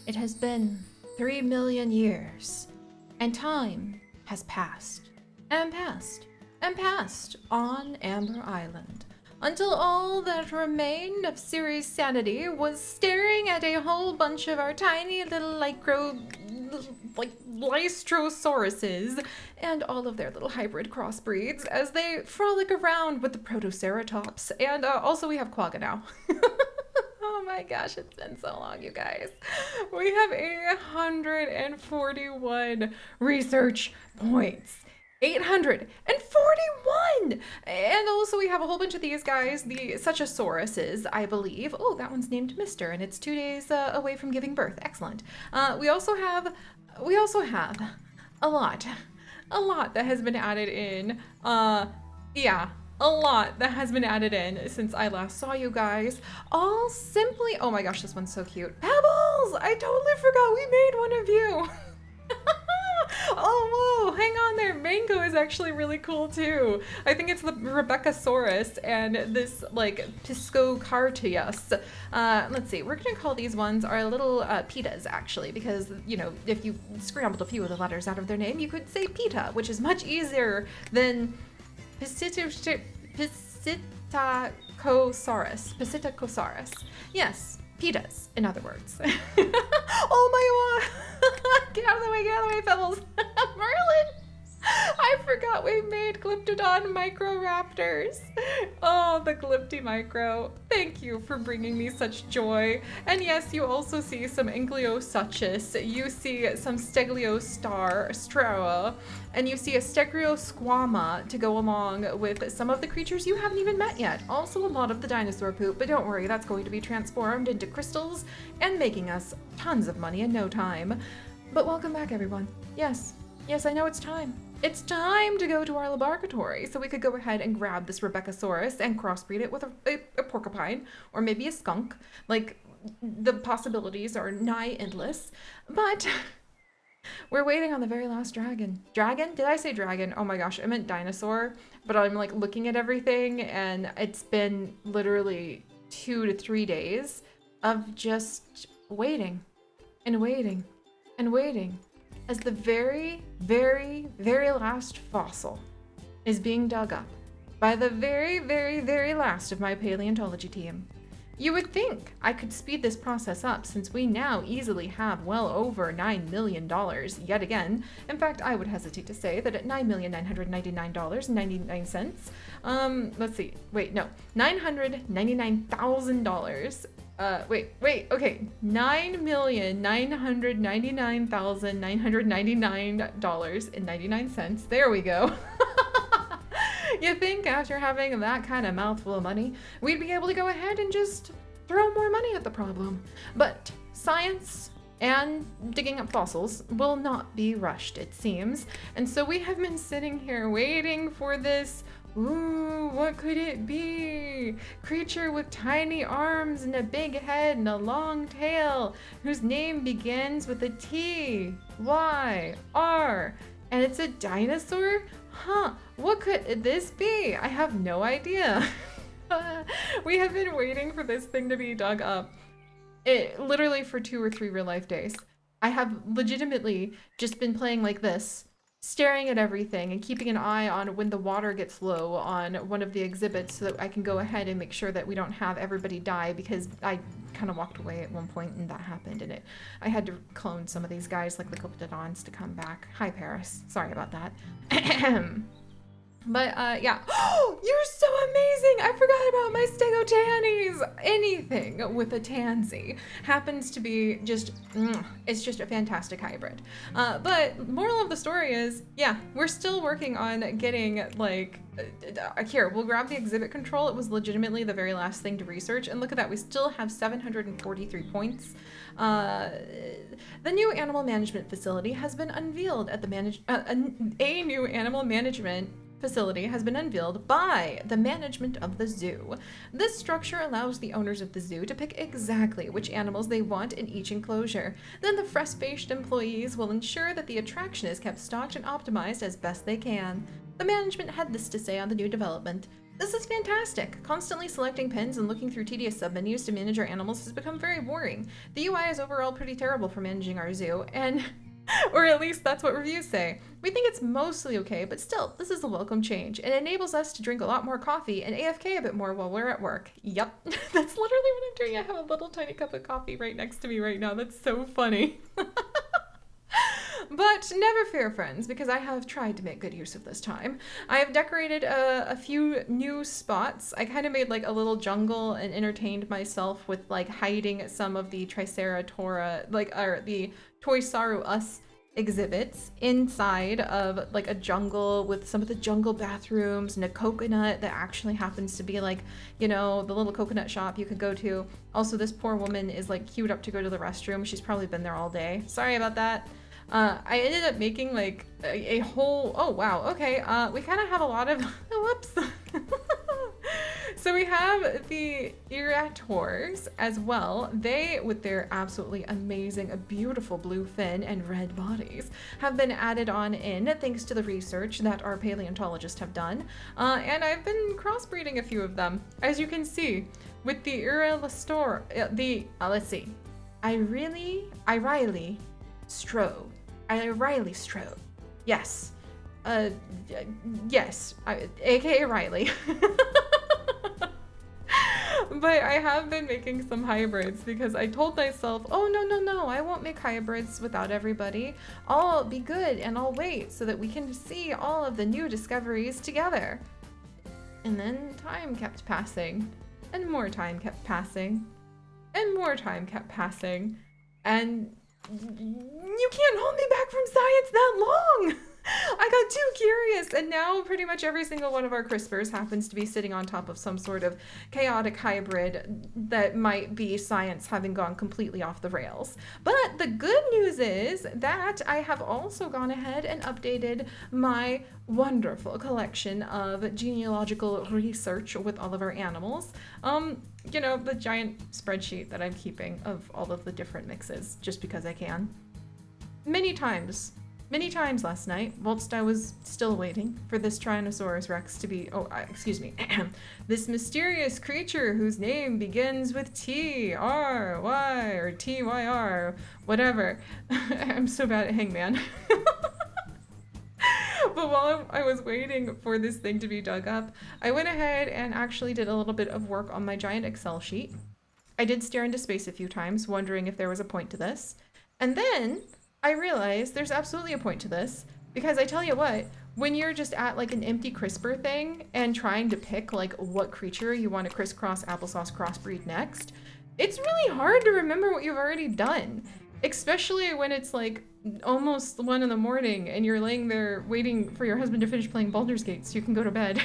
It has been 3 million years, and time has passed, and passed, and passed on Amber Island, until all that remained of Seri's sanity was staring at a whole bunch of our tiny little Lystrosauruses and all of their little hybrid crossbreeds as they frolic around with the Protoceratops. And also we have Quagga now. Oh my gosh, it's been so long, you guys. We have 841 research points. 841! And also we have a whole bunch of these guys, the Suchosauruses, I believe. Oh, that one's named Mister, and it's 2 days away from giving birth. Excellent. We also have a lot that has been added in. Yeah. A lot that has been added in since I last saw you guys. All simply, oh my gosh, this one's so cute. Pebbles! I totally forgot we made one of you. Oh, whoa, hang on there. Mango is actually really cool too. I think it's the Rebeccasaurus and this like Piscocartius. Let's see, we're gonna call these ones our little pitas actually, because you know, if you scrambled a few of the letters out of their name, you could say pita, which is much easier than Piscicosaurus. Yes, pitas, in other words. Oh my god! Get out of the way, Pebbles! Merlin! I forgot we made Glyptodon Microraptors. Oh, the Glypty Micro. Thank you for bringing me such joy. And yes, you also see some Ankylosuchus. You see some Stegliostra, and you see a Stegosaurus to go along with some of the creatures you haven't even met yet. Also a lot of the dinosaur poop, but don't worry, that's going to be transformed into crystals and making us tons of money in no time. But welcome back, everyone. Yes, I know it's time. It's time to go to our laboratory, so we could go ahead and grab this Rebeccasaurus and crossbreed it with a porcupine, or maybe a skunk. Like, the possibilities are nigh endless, but we're waiting on the very last dragon. Dragon? Did I say dragon? Oh my gosh, I meant dinosaur, but I'm like looking at everything, and it's been literally 2 to 3 days of just waiting, and waiting, and waiting. As the very, very, very last fossil is being dug up by the very, very, very last of my paleontology team. You would think I could speed this process up since we now easily have well over $9 million yet again. In fact, I would hesitate to say that at $9,999.99, let's see, wait, no, $999,000. Okay, $9,999,999.99. There we go. You think after having that kind of mouthful of money, we'd be able to go ahead and just throw more money at the problem. But science and digging up fossils will not be rushed, it seems. And so we have been sitting here waiting for this. Ooh, what could it be? Creature with tiny arms and a big head and a long tail, whose name begins with a T, Y, R, and it's a dinosaur? Huh, what could this be? I have no idea. We have been waiting for this thing to be dug up literally for 2 or 3 real life days. I have legitimately just been playing like this, staring at everything and keeping an eye on when the water gets low on one of the exhibits so that I can go ahead and make sure that we don't have everybody die, because I kind of walked away at one point and that happened, and I had to clone some of these guys like the Glyptodons to come back. Hi, Paris. Sorry about that. But yeah. Oh, you're so amazing! I forgot about my Stegotanes! Anything with a tansy happens to be just, it's just a fantastic hybrid. But moral of the story is, yeah, we're still working on getting, like, here, we'll grab the exhibit control. It was legitimately the very last thing to research, and look at that, we still have 743 points. The new animal management facility has been unveiled at the a new animal management facility has been unveiled by the management of the zoo. This structure allows the owners of the zoo to pick exactly which animals they want in each enclosure. Then the fresh-faced employees will ensure that the attraction is kept stocked and optimized as best they can. The management had this to say on the new development. This is fantastic. Constantly selecting pins and looking through tedious submenus to manage our animals has become very boring. The UI is overall pretty terrible for managing our zoo, and or at least that's what reviews say. We think it's mostly okay, but still, this is a welcome change. It enables us to drink a lot more coffee and AFK a bit more while we're at work. Yep, that's literally what I'm doing. I have a little tiny cup of coffee right next to me right now. That's so funny. But never fear, friends, because I have tried to make good use of this time. I have decorated a few new spots. I kind of made like a little jungle and entertained myself with like hiding some of the Triceratops, or the Toys R Us exhibits inside of like a jungle with some of the jungle bathrooms and a coconut that actually happens to be like, you know, the little coconut shop you could go to. Also, this poor woman is like queued up to go to the restroom. She's probably been there all day. Sorry about that. I ended up making like a whole, oh wow, okay, we kind of have a lot of, whoops. So we have the Irritors as well. They, with their absolutely amazing, beautiful blue fin and red bodies, have been added on in thanks to the research that our paleontologists have done. And I've been crossbreeding a few of them. As you can see, with the Irrelastor, let's see, Riley Strode. Riley Strode. Yes. Yes. AKA Riley. But I have been making some hybrids because I told myself, oh, no, I won't make hybrids without everybody. I'll be good and I'll wait so that we can see all of the new discoveries together. And then time kept passing, and more time kept passing, and more time kept passing, and you can't hold me back from science that long. I got too curious, and now pretty much every single one of our CRISPRs happens to be sitting on top of some sort of chaotic hybrid that might be science having gone completely off the rails. But the good news is that I have also gone ahead and updated my wonderful collection of genealogical research with all of our animals. You know, the giant spreadsheet that I'm keeping of all of the different mixes, just because I can. Many times last night, whilst I was still waiting for this Tyrannosaurus Rex to be, this mysterious creature whose name begins with T-R-Y or T-Y-R, whatever. I'm so bad at Hangman. But while I was waiting for this thing to be dug up, I went ahead and actually did a little bit of work on my giant Excel sheet. I did stare into space a few times, wondering if there was a point to this. And then I realized there's absolutely a point to this, because I tell you what, when you're just at like an empty CRISPR thing and trying to pick like what creature you want to crisscross applesauce crossbreed next, it's really hard to remember what you've already done, especially when it's like almost 1 a.m. and you're laying there waiting for your husband to finish playing Baldur's Gate so you can go to bed.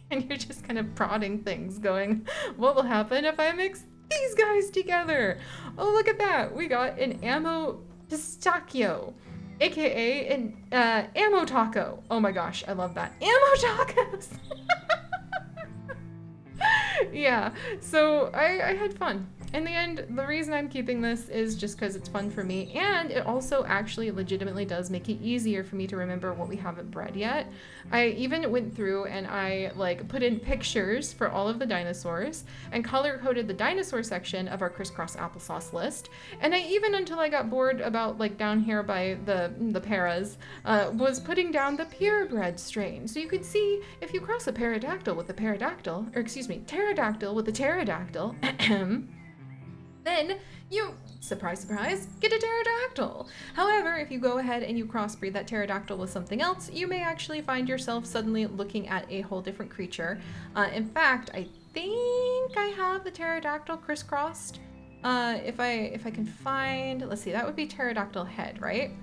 And you're just kind of prodding things going, what will happen if I mix these guys together? Oh, look at that. We got an ammo pistachio, aka an ammo taco. Oh my gosh, I love that. Ammo tacos! Yeah, so I had fun. In the end, the reason I'm keeping this is just because it's fun for me, and it also actually legitimately does make it easier for me to remember what we haven't bred yet. I even went through and I like put in pictures for all of the dinosaurs and color-coded the dinosaur section of our crisscross applesauce list. And I even, until I got bored about like down here by the paras, was putting down the purebred strain. So you could see if you cross a pterodactyl with a pterodactyl, with a pterodactyl, then you, surprise, surprise, get a pterodactyl. However, if you go ahead and you crossbreed that pterodactyl with something else, you may actually find yourself suddenly looking at a whole different creature. In fact, I think I have the pterodactyl crisscrossed. If I can find, let's see, that would be pterodactyl head, right?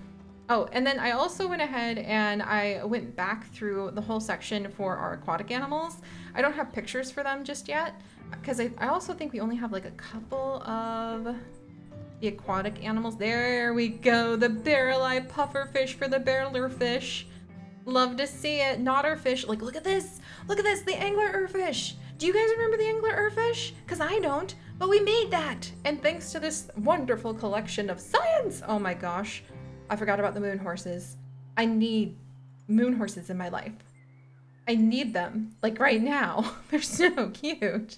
Oh, and then I also went ahead and I went back through the whole section for our aquatic animals. I don't have pictures for them just yet, because I also think we only have like a couple of the aquatic animals. There we go, the barrel-eye pufferfish for the barrelerfish. Love to see it. Knotterfish, like look at this, the anglerfish. Do you guys remember the anglerfish? Because I don't, but we made that. And thanks to this wonderful collection of science, oh my gosh, I forgot about the moon horses. I need moon horses in my life. I need them, like right now. They're so cute.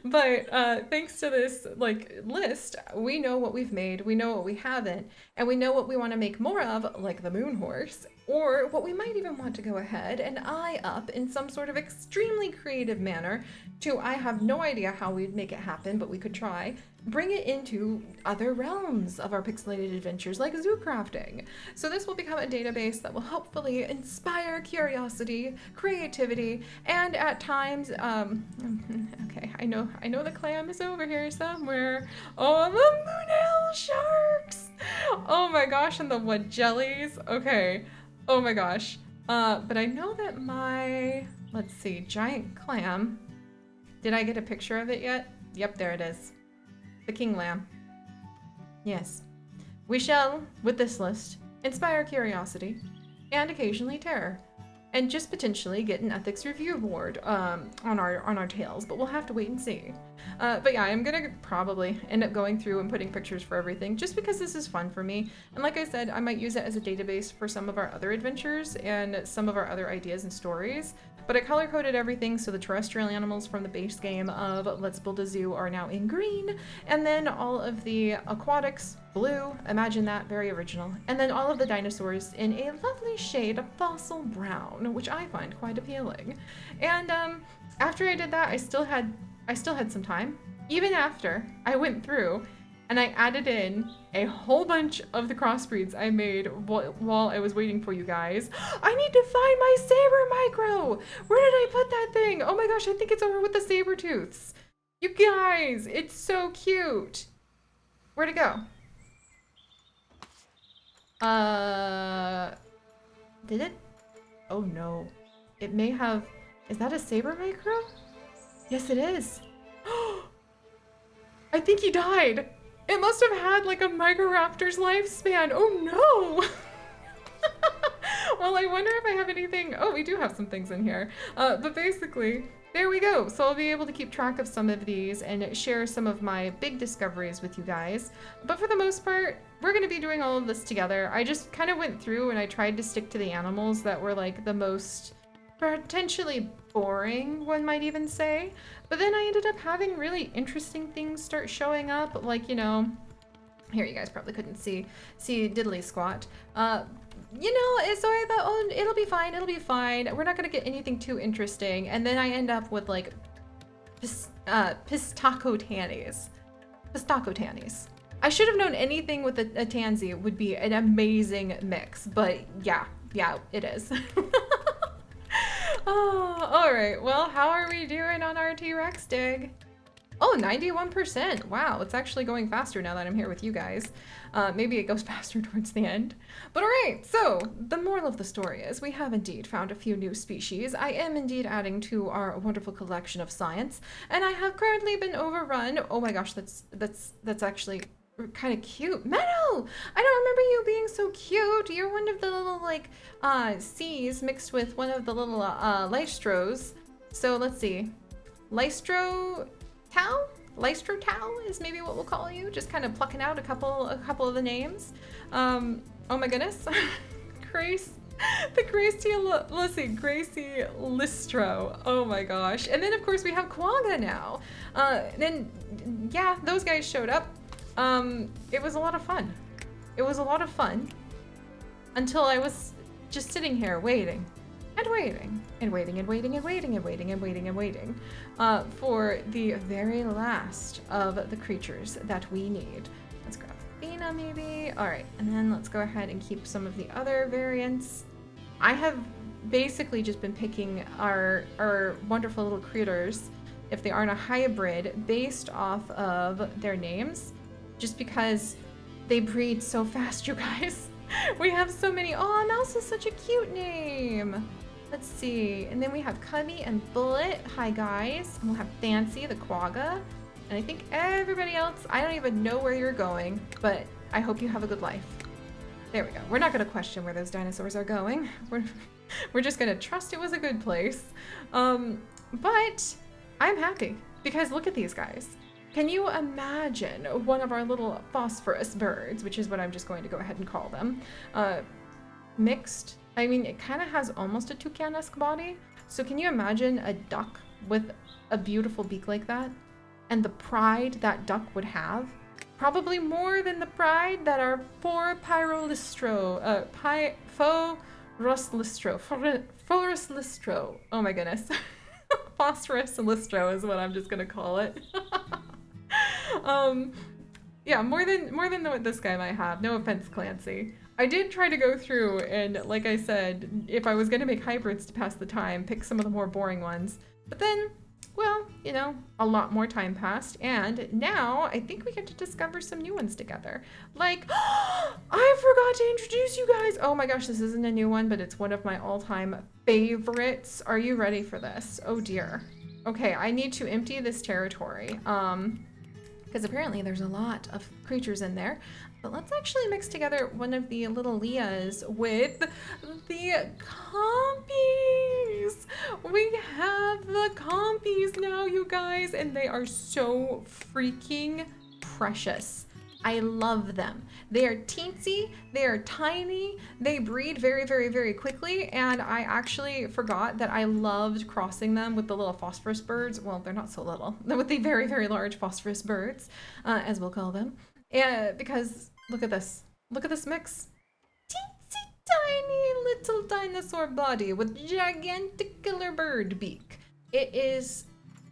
But thanks to this like list, we know what we've made, we know what we haven't, and we know what we want to make more of, like the moon horse, or what we might even want to go ahead and eye up in some sort of extremely creative manner to, I have no idea how we'd make it happen, but we could try, bring it into other realms of our pixelated adventures like zoo crafting. So this will become a database that will hopefully inspire curiosity, creativity, and at times, okay, I know the clam is over here somewhere. Oh, the moonale sharks! Oh my gosh, and the wood jellies. Okay, oh my gosh. But I know that my, let's see, giant clam, did I get a picture of it yet? Yep, there it is. The king lamb. Yes. We shall, with this list, inspire curiosity and occasionally terror, and just potentially get an ethics review board on our tails, but we'll have to wait and see. But yeah, I'm gonna probably end up going through and putting pictures for everything just because this is fun for me. And like I said, I might use it as a database for some of our other adventures and some of our other ideas and stories. But I color-coded everything so the terrestrial animals from the base game of Let's Build a Zoo are now in green, and then all of the aquatics, blue, imagine that, very original, and then all of the dinosaurs in a lovely shade of fossil brown, which I find quite appealing. And after I did that, I still had some time, even after I went through and I added in a whole bunch of the crossbreeds I made while I was waiting for you guys. I need to find my saber micro! Where did I put that thing? Oh my gosh, I think it's over with the saber tooths. You guys, it's so cute. Where'd it go? Did it? Oh no. It may have, is that a saber micro? Yes, it is. I think he died. It must have had like a Microraptor's lifespan. Oh no! Well, I wonder if I have anything. Oh, we do have some things in here. But basically, there we go. So I'll be able to keep track of some of these and share some of my big discoveries with you guys. But for the most part, we're going to be doing all of this together. I just kind of went through and I tried to stick to the animals that were like the most potentially boring, one might even say. But then I ended up having really interesting things start showing up, like, you know, here you guys probably couldn't see diddly squat. You know, so I thought, oh, it'll be fine, we're not gonna get anything too interesting. And then I end up with like pistaco tannies. I should have known anything with a tansy would be an amazing mix, but yeah, it is. Oh, all right. Well, how are we doing on our T-Rex dig? Oh, 91%. Wow, it's actually going faster now that I'm here with you guys. Maybe it goes faster towards the end. But all right, so the moral of the story is we have indeed found a few new species. I am indeed adding to our wonderful collection of science, and I have currently been overrun. Oh my gosh, that's actually kind of cute. Meadow! I don't remember you being so cute. You're one of the little like C's mixed with one of the little Lystros. So let's see. Lystro Tau is maybe what we'll call you. Just kind of plucking out a couple of the names. Oh my goodness. Grace. The Gracie Lystro. Oh my gosh. And then of course we have Quagga now. Then yeah, those guys showed up. It was a lot of fun. Until I was just sitting here waiting for the very last of the creatures that we need. Let's grab Athena maybe. All right, and then let's go ahead and keep some of the other variants. I have basically just been picking our wonderful little critters, if they aren't a hybrid, based off of their names. Just because they breed so fast, you guys. We have so many. Oh, Mouse is such a cute name. Let's see. And then we have Cubby and Bullet. Hi, guys. And we'll have Fancy, the Quagga. And I think everybody else, I don't even know where you're going, but I hope you have a good life. There we go. We're not going to question where those dinosaurs are going. We're just going to trust it was a good place. But I'm happy because look at these guys. Can you imagine one of our little phosphorus birds, which is what I'm just going to go ahead and call them, mixed I mean, it kind of has almost a toucan-esque body. So can you imagine a duck with a beautiful beak like that? And the pride that duck would have? Probably more than the pride that our poor Forest Listro. Oh my goodness. Phosphorus Listro is what I'm just gonna call it. um, yeah, more than what this guy might have. No offense, Clancy. I did try to go through and, like I said, if I was gonna make hybrids to pass the time, pick some of the more boring ones. But then, well, you know, a lot more time passed, and now I think we get to discover some new ones together. Like, I forgot to introduce you guys. Oh my gosh, this isn't a new one, but it's one of my all-time favorites. Are you ready for this? Oh dear. Okay, I need to empty this territory. Because apparently there's a lot of creatures in there. But let's actually mix together one of the little Leahs with the compies. We have the compies now, you guys, and they are so freaking precious. I love them. They are teensy, they are tiny, they breed very, very, very quickly, and I actually forgot that I loved crossing them with the little phosphorus birds. Well, they're not so little, with the very, very large phosphorus birds, as we'll call them. And because look at this mix. Teensy tiny little dinosaur body with gigantic killer bird beak. It is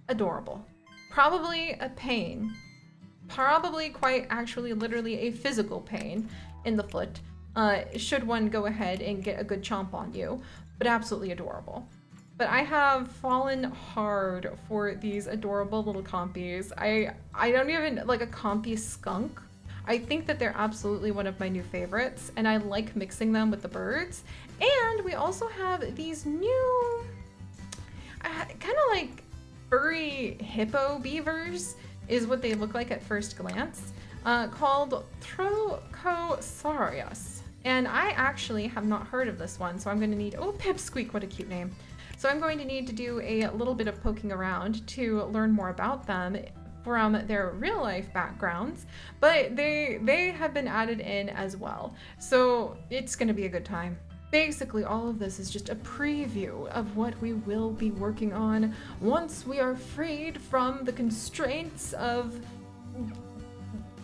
adorable. Probably a pain. Probably quite actually literally a physical pain in the foot, should one go ahead and get a good chomp on you, but absolutely adorable. But I have fallen hard for these adorable little compies. I don't even like a compy skunk. I think that they're absolutely one of my new favorites, and I like mixing them with the birds. And we also have these new, kind of like furry hippo beavers is what they look like at first glance, called Trochosauria. And I actually have not heard of this one, so I'm going to need, oh, Pipsqueak, what a cute name. So I'm going to need to do a little bit of poking around to learn more about them from their real life backgrounds, but they have been added in as well. So it's going to be a good time. Basically, all of this is just a preview of what we will be working on once we are freed from the constraints of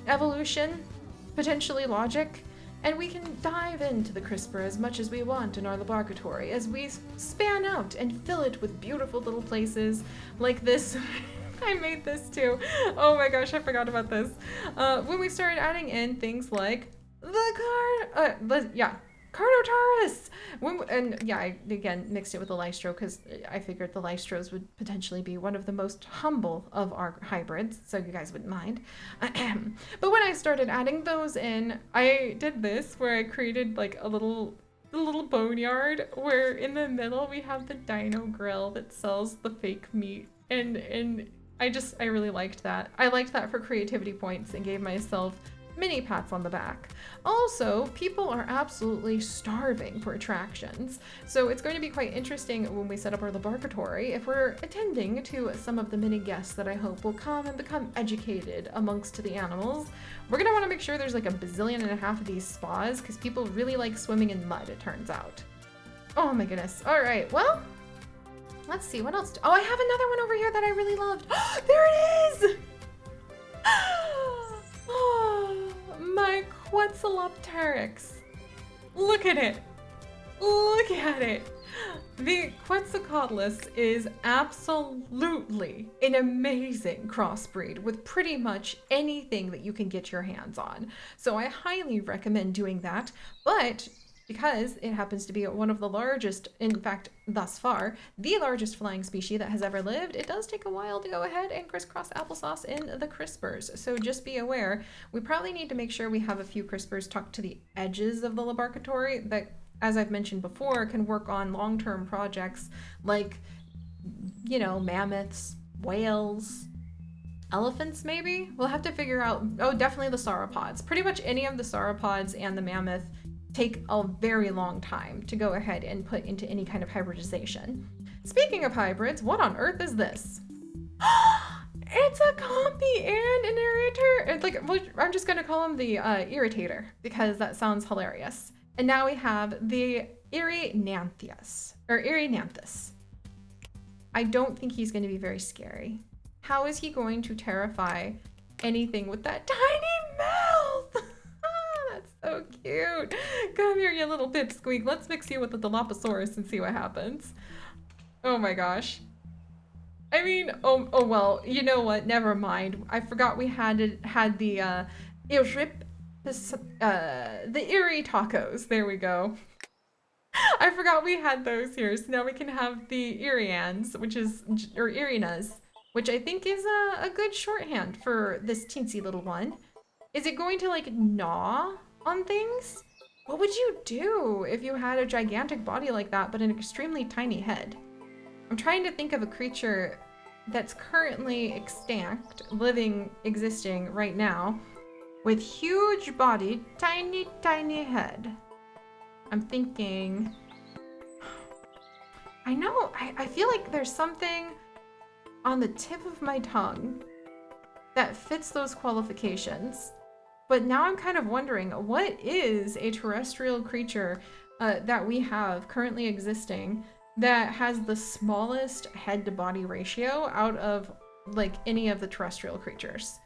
evolution, potentially logic, and we can dive into the CRISPR as much as we want in our laboratory as we span out and fill it with beautiful little places like this. I made this too. Oh my gosh, I forgot about this. When we started adding in things like Carnotaurus! And yeah, I again mixed it with the Lystro because I figured the Lystros would potentially be one of the most humble of our hybrids, so you guys wouldn't mind. But when I started adding those in, I did this where I created like a little boneyard where in the middle we have the dino grill that sells the fake meat, and I really liked that. I liked that for creativity points and gave myself mini pats on the back. Also, people are absolutely starving for attractions, so it's going to be quite interesting when we set up our laboratory if we're attending to some of the mini guests that I hope will come and become educated amongst the animals. We're gonna want to make sure there's like a bazillion and a half of these spas because people really like swimming in mud, it turns out. Oh my goodness. All right, well, let's see what else. Oh, I have another one over here that I really loved. There it is! Oh, my Quetzalopteryx. Look at it. Look at it. The Quetzalcoatlus is absolutely an amazing crossbreed with pretty much anything that you can get your hands on. So I highly recommend doing that, but because it happens to be one of the largest, in fact, thus far, the largest flying species that has ever lived, it does take a while to go ahead and crisscross applesauce in the CRISPRs. So just be aware, we probably need to make sure we have a few CRISPRs tucked to the edges of the laboratory that, as I've mentioned before, can work on long-term projects like, you know, mammoths, whales, elephants maybe? We'll have to figure out, oh, definitely the sauropods. Pretty much any of the sauropods and the mammoth take a very long time to go ahead and put into any kind of hybridization. Speaking of hybrids, what on earth is this? It's a compy and an irritator. It's like, well, I'm just gonna call him the irritator because that sounds hilarious. And now we have the Erianthus. I don't think he's going to be very scary. How is he going to terrify anything with that tiny mouth? That's so cute. Come here, you little pipsqueak. Let's mix you with the Dilophosaurus and see what happens. Oh my gosh. I mean, oh well, you know what? Never mind. I forgot we had the Erie tacos. There we go. I forgot we had those here, so now we can have the Irians, or Irinas, which I think is a good shorthand for this teensy little one. Is it going to like gnaw on things? What would you do if you had a gigantic body like that, but an extremely tiny head? I'm trying to think of a creature that's currently extinct, existing right now, with huge body, tiny, tiny head. I'm thinking, I know, I feel like there's something on the tip of my tongue that fits those qualifications. But now I'm kind of wondering, what is a terrestrial creature that we have currently existing that has the smallest head to body ratio out of like any of the terrestrial creatures?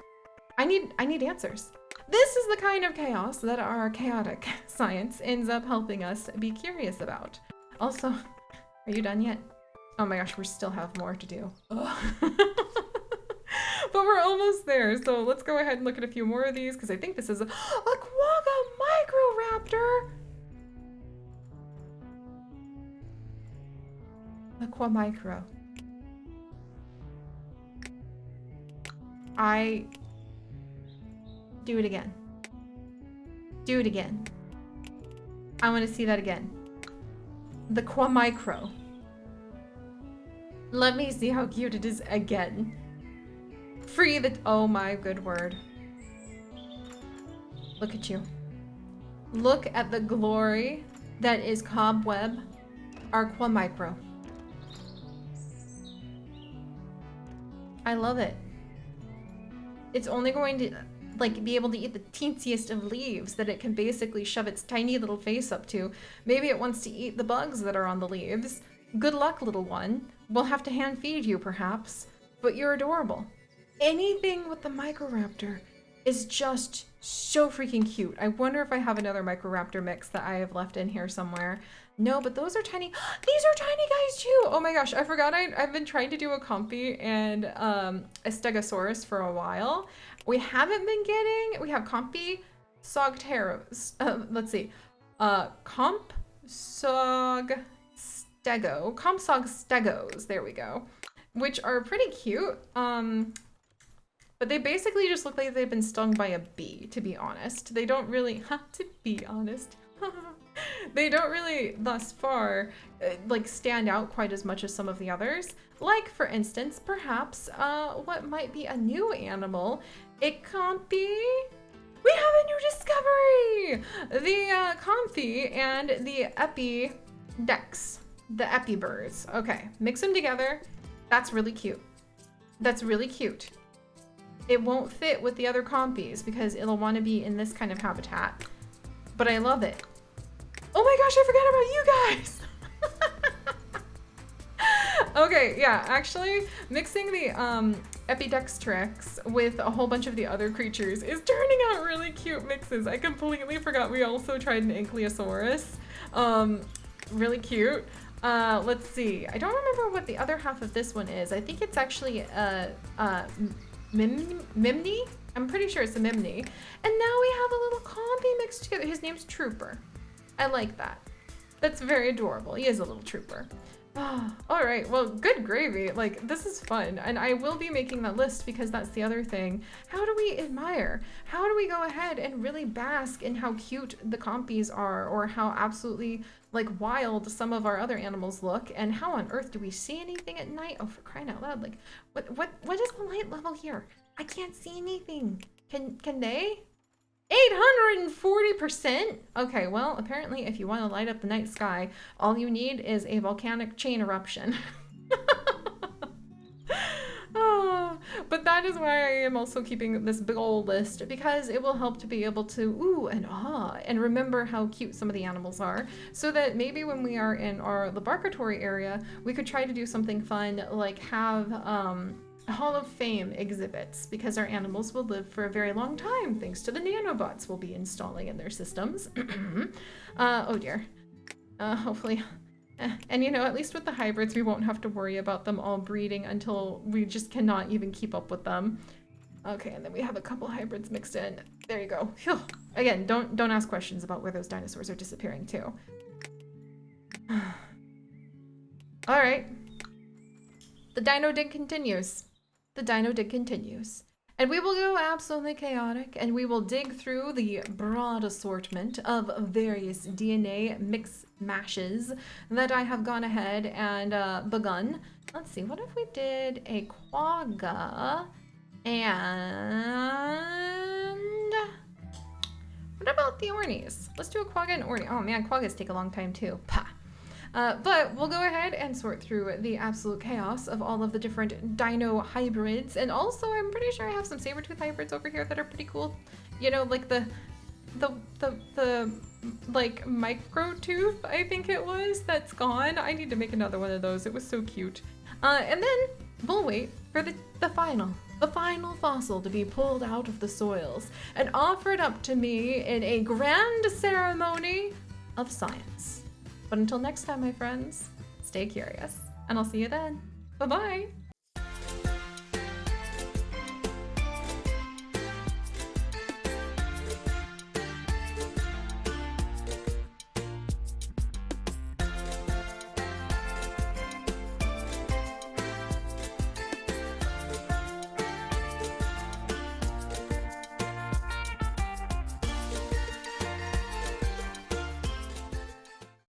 I need answers. This is the kind of chaos that our chaotic science ends up helping us be curious about. Also, are you done yet? Oh my gosh, we still have more to do. But we're almost there, so let's go ahead and look at a few more of these, because I think this is a quagga microraptor. Aqua micro. Do it again. Do it again. I want to see that again. The Qua Micro. Let me see how cute it is again. Free the... Oh my good word. Look at you. Look at the glory that is Cobweb, our Qua Micro. I love it. It's only going to like be able to eat the teensiest of leaves that it can basically shove its tiny little face up to. Maybe it wants to eat the bugs that are on the leaves. Good luck, little one. We'll have to hand feed you, perhaps. But you're adorable. Anything with the Microraptor is just so freaking cute. I wonder if I have another Microraptor mix that I have left in here somewhere. No, but those are tiny. These are tiny guys too. Oh my gosh, I forgot I've been trying to do a Compy and a Stegosaurus for a while. We have Compy Sogteros. Let's see. Compsog Stegos. There we go. Which are pretty cute. But they basically just look like they've been stung by a bee, to be honest. They don't really, to be honest. They don't really, thus far, like stand out quite as much as some of the others. Like, for instance, perhaps, what might be a new animal. It can't be... We have a new discovery! The Comfy and the Epidex. The Epibirds. Okay, mix them together. That's really cute. That's really cute. It won't fit with the other Compies because it'll want to be in this kind of habitat. But I love it. Oh my gosh, I forgot about you guys! Okay, yeah, actually, mixing the Epidextrix with a whole bunch of the other creatures is turning out really cute mixes. I completely forgot we also tried an Ankylosaurus. Really cute. Let's see. I don't remember what the other half of this one is. I think it's actually Mimney? I'm pretty sure it's a Mimney. And now we have a little Compy mixed together. His name's Trooper. I like that. That's very adorable. He is a little trooper. Oh, all right, well, good gravy. Like, this is fun. And I will be making that list because that's the other thing. How do we admire? How do we go ahead and really bask in how cute the Compies are, or how absolutely, like, wild some of our other animals look? And how on earth do we see anything at night? Oh, for crying out loud. Like, what is the light level here? I can't see anything. Can they? 840%? Okay, well, apparently if you want to light up the night sky, all you need is a volcanic chain eruption. Oh, but that that is why I am also keeping this big old list, because it will help to be able to ooh and ah and remember how cute some of the animals are, so that maybe when we are in our laboratory area, we could try to do something fun like have Hall of Fame exhibits, because our animals will live for a very long time thanks to the nanobots we'll be installing in their systems. Oh dear. Hopefully. And you know, at least with the hybrids, we won't have to worry about them all breeding until we just cannot even keep up with them. Okay, and then we have a couple hybrids mixed in. There you go. Phew. Again, don't ask questions about where those dinosaurs are disappearing to. All right. The dino dig continues. The dino dig continues. And we will go absolutely chaotic, and we will dig through the broad assortment of various DNA mix mashes that I have gone ahead and begun. Let's see, what if we did a quagga and what about the ornies? Let's do a quagga and ornie. Oh man, quaggas take a long time too. Pah. But we'll go ahead and sort through the absolute chaos of all of the different dino hybrids. And also, I'm pretty sure I have some saber-tooth hybrids over here that are pretty cool. You know, like the like micro tooth, I think it was, that's gone. I need to make another one of those. It was so cute. And then we'll wait for the final fossil to be pulled out of the soils and offered up to me in a grand ceremony of science. But until next time, my friends, stay curious, and I'll see you then. Bye-bye.